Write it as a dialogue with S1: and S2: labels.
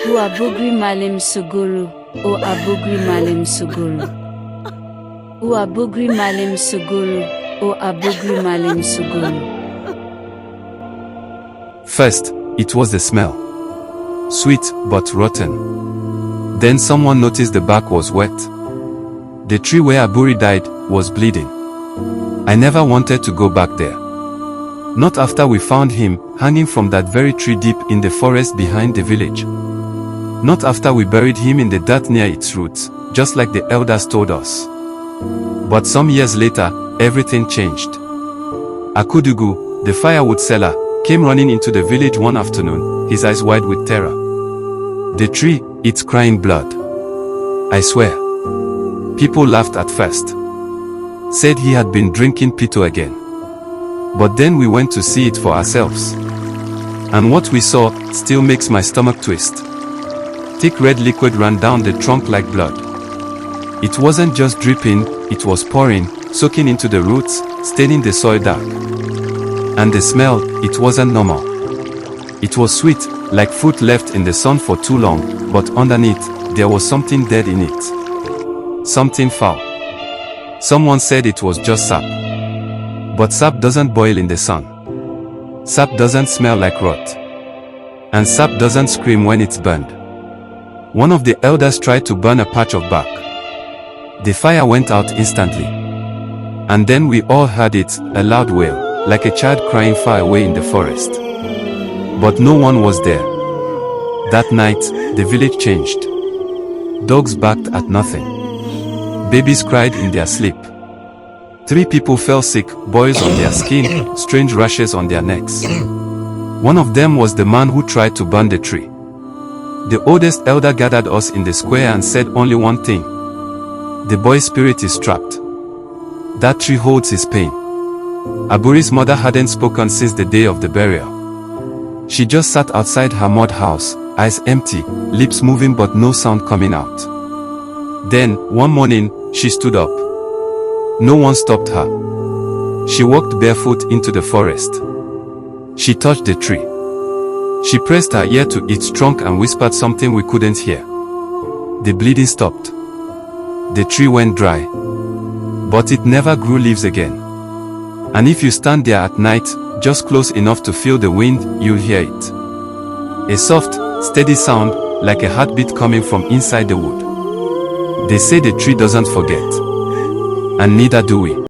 S1: O Aburi Malim Suguru, O Aburi Malim Suguru. O Aburi Malim Suguru, O Aburi Malim Suguru.
S2: First, it was the smell. Sweet, but rotten. Then someone noticed the bark was wet. The tree where Aburi died was bleeding. I never wanted to go back there. Not after we found him, hanging from that very tree deep in the forest behind the village. Not after we buried him in the dirt near its roots, just like the elders told us. But some years later, everything changed. Akudugu, the firewood seller, came running into the village one afternoon, his eyes wide with terror. The tree, it's crying blood. I swear. People laughed at first. Said he had been drinking pito again. But then we went to see it for ourselves. And what we saw still makes my stomach twist. Thick red liquid ran down the trunk like blood. It wasn't just dripping, it was pouring, soaking into the roots, staining the soil dark. And the smell, it wasn't normal. It was sweet, like fruit left in the sun for too long, but underneath, there was something dead in it. Something foul. Someone said it was just sap. But sap doesn't boil in the sun. Sap doesn't smell like rot. And sap doesn't scream when it's burned. One of the elders tried to burn a patch of bark. The fire went out instantly. And then we all heard it, a loud wail, like a child crying far away in the forest. But no one was there. That night, the village changed. Dogs barked at nothing. Babies cried in their sleep. 3 people fell sick, boils on their skin, strange rashes on their necks. One of them was the man who tried to burn the tree. The oldest elder gathered us in the square and said only one thing. The boy's spirit is trapped. That tree holds his pain. Aburi's mother hadn't spoken since the day of the burial. She just sat outside her mud house, eyes empty, lips moving but no sound coming out. Then, one morning, she stood up. No one stopped her. She walked barefoot into the forest. She touched the tree. She pressed her ear to its trunk and whispered something we couldn't hear. The bleeding stopped. The tree went dry. But it never grew leaves again. And if you stand there at night, just close enough to feel the wind, you'll hear it. A soft, steady sound, like a heartbeat coming from inside the wood. They say the tree doesn't forget. And neither do we.